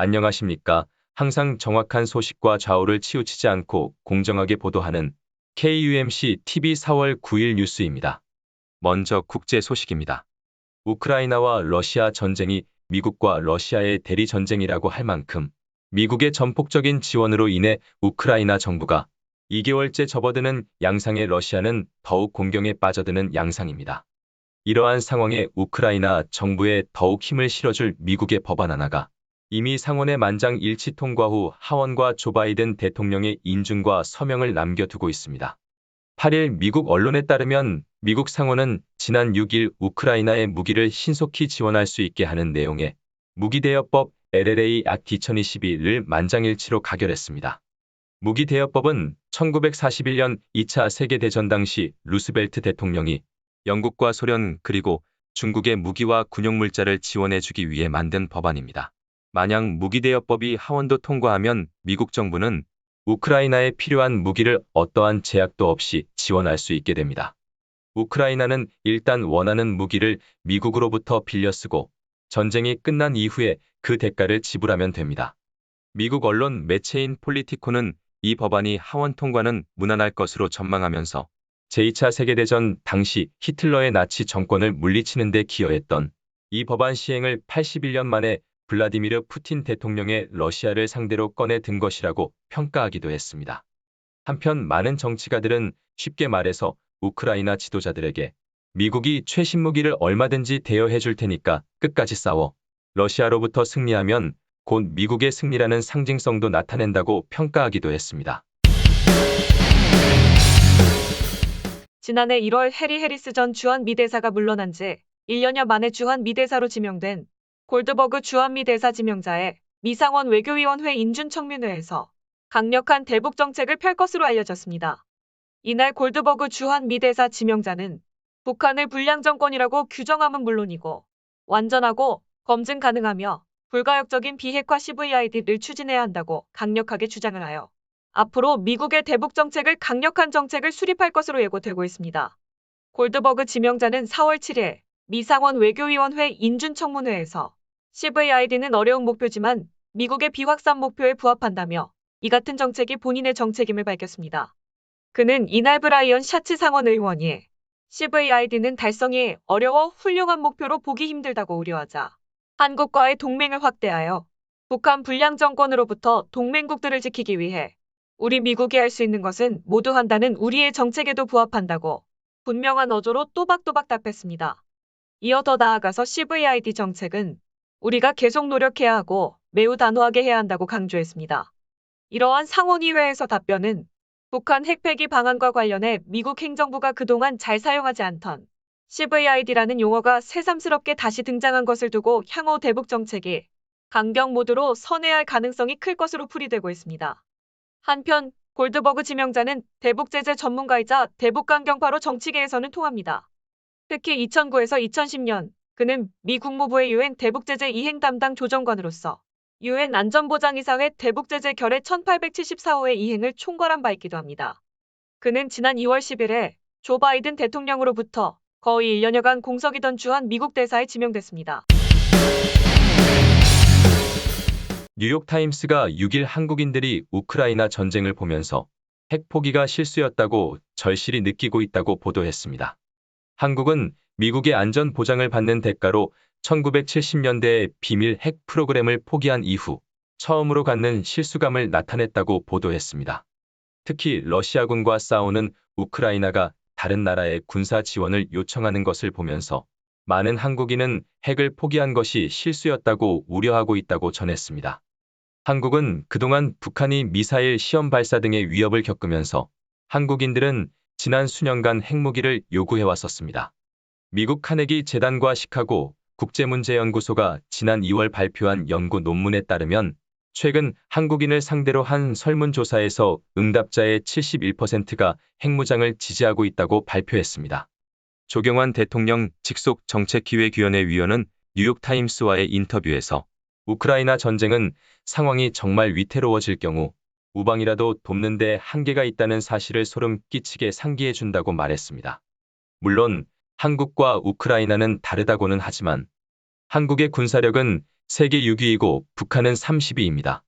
안녕하십니까. 항상 정확한 소식과 좌우를 치우치지 않고 공정하게 보도하는 KUMC TV 4월 9일 뉴스입니다. 먼저 국제 소식입니다. 우크라이나와 러시아 전쟁이 미국과 러시아의 대리 전쟁이라고 할 만큼 미국의 전폭적인 지원으로 인해 우크라이나 정부가 2개월째 접어드는 양상에 러시아는 더욱 공경에 빠져드는 양상입니다. 이러한 상황에 우크라이나 정부에 더욱 힘을 실어줄 미국의 법안 하나가 이미 상원의 만장일치 통과 후 하원과 조 바이든 대통령의 인준과 서명을 남겨두고 있습니다. 8일 미국 언론에 따르면 미국 상원은 지난 6일 우크라이나의 무기를 신속히 지원할 수 있게 하는 내용의 무기대여법 LLA Act 2021을 만장일치로 가결했습니다. 무기대여법은 1941년 2차 세계대전 당시 루스벨트 대통령이 영국과 소련 그리고 중국의 무기와 군용물자를 지원해주기 위해 만든 법안입니다. 만약 무기대여법이 하원도 통과하면 미국 정부는 우크라이나에 필요한 무기를 어떠한 제약도 없이 지원할 수 있게 됩니다. 우크라이나는 일단 원하는 무기를 미국으로부터 빌려 쓰고 전쟁이 끝난 이후에 그 대가를 지불하면 됩니다. 미국 언론 매체인 폴리티코는 이 법안이 하원 통과는 무난할 것으로 전망하면서 제2차 세계대전 당시 히틀러의 나치 정권을 물리치는 데 기여했던 이 법안 시행을 81년 만에 블라디미르 푸틴 대통령의 러시아를 상대로 꺼내 든 것이라고 평가하기도 했습니다. 한편 많은 정치가들은 쉽게 말해서 우크라이나 지도자들에게 미국이 최신 무기를 얼마든지 대여해 줄 테니까 끝까지 싸워 러시아로부터 승리하면 곧 미국의 승리라는 상징성도 나타낸다고 평가하기도 했습니다. 지난해 1월 해리 해리스 전 주한미 대사가 물러난 지 1년여 만에 주한미 대사로 지명된 골드버그 주한미 대사 지명자의 미상원 외교위원회 인준 청문회에서 강력한 대북 정책을 펼 것으로 알려졌습니다. 이날 골드버그 주한미 대사 지명자는 북한을 불량 정권이라고 규정함은 물론이고 완전하고 검증 가능하며 불가역적인 비핵화 CVID를 추진해야 한다고 강력하게 주장을 하여 앞으로 미국의 대북 정책을 강력한 정책을 수립할 것으로 예고되고 있습니다. 골드버그 지명자는 4월 7일 미상원 외교위원회 인준청문회에서 CVID는 어려운 목표지만 미국의 비확산 목표에 부합한다며 이 같은 정책이 본인의 정책임을 밝혔습니다. 그는 이날 브라이언 샤츠 상원 의원이 CVID는 달성이 어려워 훌륭한 목표로 보기 힘들다고 우려하자 한국과의 동맹을 확대하여 북한 불량 정권으로부터 동맹국들을 지키기 위해 우리 미국이 할 수 있는 것은 모두 한다는 우리의 정책에도 부합한다고 분명한 어조로 또박또박 답했습니다. 이어 더 나아가서 CVID 정책은 우리가 계속 노력해야 하고 매우 단호하게 해야 한다고 강조했습니다. 이러한 상원의회에서 답변은 북한 핵폐기 방안과 관련해 미국 행정부가 그동안 잘 사용하지 않던 CVID라는 용어가 새삼스럽게 다시 등장한 것을 두고 향후 대북 정책이 강경 모드로 선회할 가능성이 클 것으로 풀이되고 있습니다. 한편 골드버그 지명자는 대북 제재 전문가이자 대북 강경파로 정치계에서는 통합니다. 특히 2009에서 2010년 그는 미 국무부의 유엔 대북 제재 이행 담당 조정관으로서 유엔 안전보장이사회 대북 제재 결의 1874호의 이행을 총괄한 바 있기도 합니다. 그는 지난 2월 10일에 조 바이든 대통령으로부터 거의 1년여간 공석이던 주한 미국 대사에 지명됐습니다. 뉴욕타임스가 6일 한국인들이 우크라이나 전쟁을 보면서 핵 포기가 실수였다고 절실히 느끼고 있다고 보도했습니다. 한국은 미국의 안전 보장을 받는 대가로 1970년대에 비밀 핵 프로그램을 포기한 이후 처음으로 갖는 실수감을 나타냈다고 보도했습니다. 특히 러시아군과 싸우는 우크라이나가 다른 나라의 군사 지원을 요청하는 것을 보면서 많은 한국인은 핵을 포기한 것이 실수였다고 우려하고 있다고 전했습니다. 한국은 그동안 북한이 미사일 시험 발사 등의 위협을 겪으면서 한국인들은 지난 수년간 핵무기를 요구해왔었습니다. 미국 카네기 재단과 시카고 국제문제연구소가 지난 2월 발표한 연구 논문에 따르면 최근 한국인을 상대로 한 설문조사에서 응답자의 71%가 핵무장을 지지하고 있다고 발표했습니다. 조경환 대통령 직속 정책기획위원회 위원은 뉴욕타임스와의 인터뷰에서 우크라이나 전쟁은 상황이 정말 위태로워질 경우 우방이라도 돕는 데 한계가 있다는 사실을 소름 끼치게 상기해 준다고 말했습니다. 물론 한국과 우크라이나는 다르다고는 하지만 한국의 군사력은 세계 6위이고 북한은 30위입니다.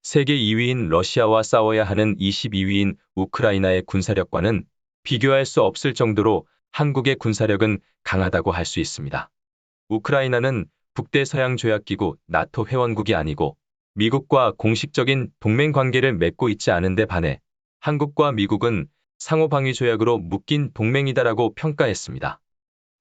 세계 2위인 러시아와 싸워야 하는 22위인 우크라이나의 군사력과는 비교할 수 없을 정도로 한국의 군사력은 강하다고 할 수 있습니다. 우크라이나는 북대서양조약기구 나토 회원국이 아니고 미국과 공식적인 동맹 관계를 맺고 있지 않은데 반해 한국과 미국은 상호방위조약으로 묶인 동맹이다라고 평가했습니다.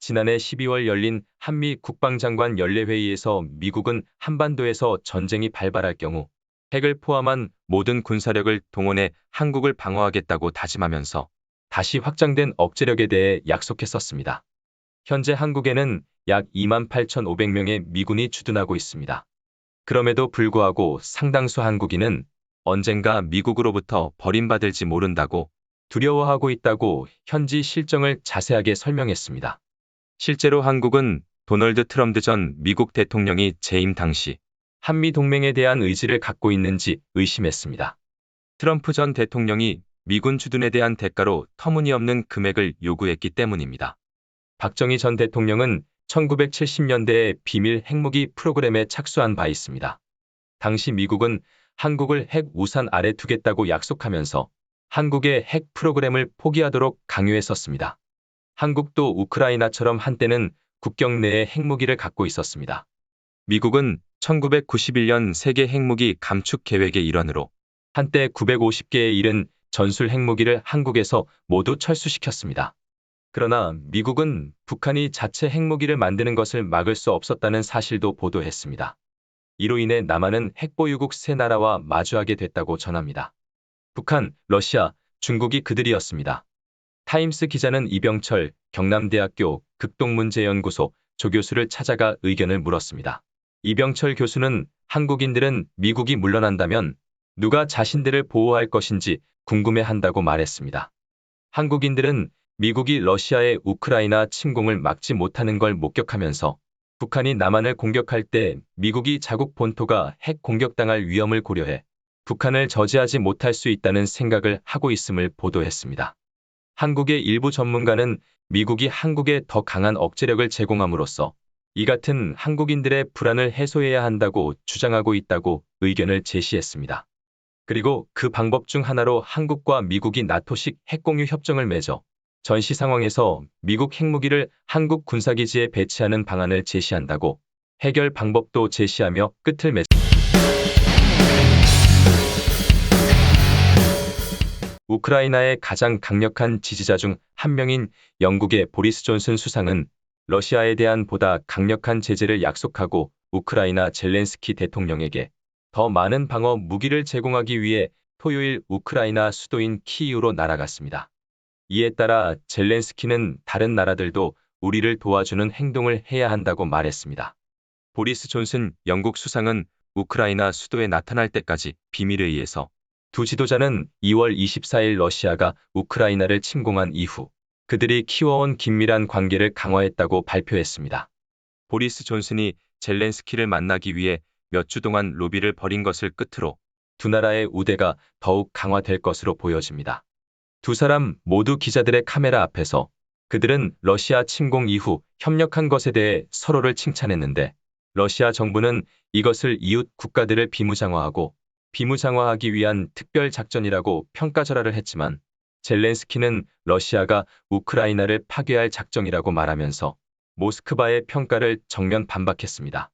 지난해 12월 열린 한미 국방장관 연례회의에서 미국은 한반도에서 전쟁이 발발할 경우 핵을 포함한 모든 군사력을 동원해 한국을 방어하겠다고 다짐하면서 다시 확장된 억제력에 대해 약속했었습니다. 현재 한국에는 약 28,500명의 미군이 주둔하고 있습니다. 그럼에도 불구하고 상당수 한국인은 언젠가 미국으로부터 버림받을지 모른다고 두려워하고 있다고 현지 실정을 자세하게 설명했습니다. 실제로 한국은 도널드 트럼프 전 미국 대통령이 재임 당시 한미 동맹에 대한 의지를 갖고 있는지 의심했습니다. 트럼프 전 대통령이 미군 주둔에 대한 대가로 터무니없는 금액을 요구했기 때문입니다. 박정희 전 대통령은 1970년대에 비밀 핵무기 프로그램에 착수한 바 있습니다. 당시 미국은 한국을 핵 우산 아래 두겠다고 약속하면서 한국의 핵 프로그램을 포기하도록 강요했었습니다. 한국도 우크라이나처럼 한때는 국경 내에 핵무기를 갖고 있었습니다. 미국은 1991년 세계 핵무기 감축 계획의 일환으로 한때 950개에 이른 전술 핵무기를 한국에서 모두 철수시켰습니다. 그러나 미국은 북한이 자체 핵무기를 만드는 것을 막을 수 없었다는 사실도 보도했습니다. 이로 인해 남한은 핵보유국 세 나라와 마주하게 됐다고 전합니다. 북한, 러시아, 중국이 그들이었습니다. 타임스 기자는 이병철 경남대학교 극동문제연구소 조교수를 찾아가 의견을 물었습니다. 이병철 교수는 한국인들은 미국이 물러난다면 누가 자신들을 보호할 것인지 궁금해한다고 말했습니다. 한국인들은 미국이 러시아의 우크라이나 침공을 막지 못하는 걸 목격하면서 북한이 남한을 공격할 때 미국이 자국 본토가 핵 공격당할 위험을 고려해 북한을 저지하지 못할 수 있다는 생각을 하고 있음을 보도했습니다. 한국의 일부 전문가는 미국이 한국에 더 강한 억제력을 제공함으로써 이 같은 한국인들의 불안을 해소해야 한다고 주장하고 있다고 의견을 제시했습니다. 그리고 그 방법 중 하나로 한국과 미국이 나토식 핵공유 협정을 맺어 전시 상황에서 미국 핵무기를 한국 군사기지에 배치하는 방안을 제시한다고 해결 방법도 제시하며 끝을 맺습니다. 우크라이나의 가장 강력한 지지자 중 한 명인 영국의 보리스 존슨 수상은 러시아에 대한 보다 강력한 제재를 약속하고 우크라이나 젤렌스키 대통령에게 더 많은 방어 무기를 제공하기 위해 토요일 우크라이나 수도인 키이우로 날아갔습니다. 이에 따라 젤렌스키는 다른 나라들도 우리를 도와주는 행동을 해야 한다고 말했습니다. 보리스 존슨 영국 수상은 우크라이나 수도에 나타날 때까지 비밀회의에서 두 지도자는 2월 24일 러시아가 우크라이나를 침공한 이후 그들이 키워온 긴밀한 관계를 강화했다고 발표했습니다. 보리스 존슨이 젤렌스키를 만나기 위해 몇 주 동안 로비를 벌인 것을 끝으로 두 나라의 우대가 더욱 강화될 것으로 보여집니다. 두 사람 모두 기자들의 카메라 앞에서 그들은 러시아 침공 이후 협력한 것에 대해 서로를 칭찬했는데 러시아 정부는 이것을 이웃 국가들을 비무장화하기 위한 특별 작전이라고 평가절하를 했지만 젤렌스키는 러시아가 우크라이나를 파괴할 작정이라고 말하면서 모스크바의 평가를 정면 반박했습니다.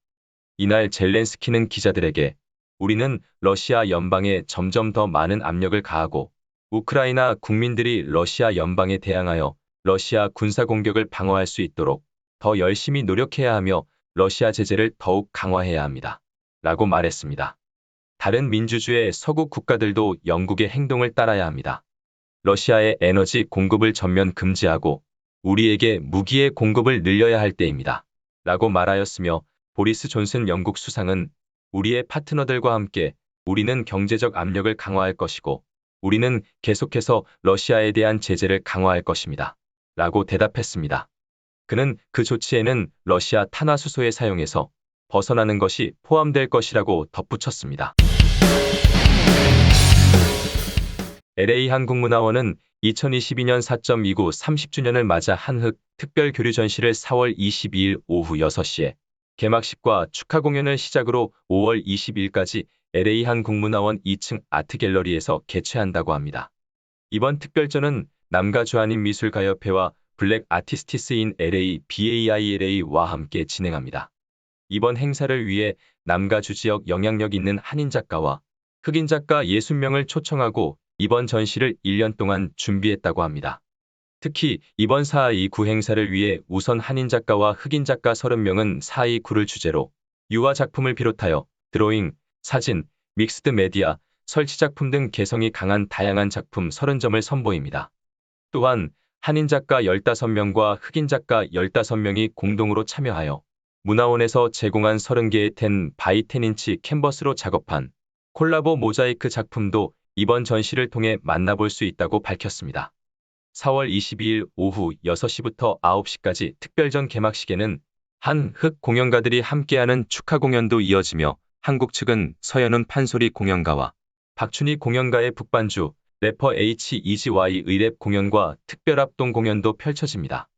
이날 젤렌스키는 기자들에게 우리는 러시아 연방에 점점 더 많은 압력을 가하고 우크라이나 국민들이 러시아 연방에 대항하여 러시아 군사 공격을 방어할 수 있도록 더 열심히 노력해야 하며 러시아 제재를 더욱 강화해야 합니다. 라고 말했습니다. 다른 민주주의 서구 국가들도 영국의 행동을 따라야 합니다. 러시아의 에너지 공급을 전면 금지하고 우리에게 무기의 공급을 늘려야 할 때입니다. 라고 말하였으며 보리스 존슨 영국 수상은 우리의 파트너들과 함께 우리는 경제적 압력을 강화할 것이고 우리는 계속해서 러시아에 대한 제재를 강화할 것입니다. 라고 대답했습니다. 그는 그 조치에는 러시아 탄화수소의 사용에서 벗어나는 것이 포함될 것이라고 덧붙였습니다. LA 한국문화원은 2022년 4.29 30주년을 맞아 한흑 특별 교류 전시를 4월 22일 오후 6시에 개막식과 축하 공연을 시작으로 5월 20일까지 LA 한국문화원 2층 아트갤러리에서 개최한다고 합니다. 이번 특별전은 남가 주한인미술가협회와 블랙 아티스티스인 LA BAILA와 함께 진행합니다. 이번 행사를 위해 남가주 지역 영향력 있는 한인 작가와 흑인 작가 60명을 초청하고 이번 전시를 1년 동안 준비했다고 합니다. 특히 이번 4.29 행사를 위해 우선 한인 작가와 흑인 작가 30명은 4.29를 주제로 유화 작품을 비롯하여 드로잉, 사진, 믹스드 메디아, 설치 작품 등 개성이 강한 다양한 작품 30점을 선보입니다. 또한 한인 작가 15명과 흑인 작가 15명이 공동으로 참여하여 문화원에서 제공한 30개의 10x10인치 캔버스로 작업한 콜라보 모자이크 작품도 이번 전시를 통해 만나볼 수 있다고 밝혔습니다. 4월 22일 오후 6시부터 9시까지 특별전 개막식에는 한흑 공연가들이 함께하는 축하 공연도 이어지며 한국 측은 서현훈 판소리 공연가와 박춘희 공연가의 북반주, 래퍼 H.E.G.Y의 랩 공연과 특별합동 공연도 펼쳐집니다.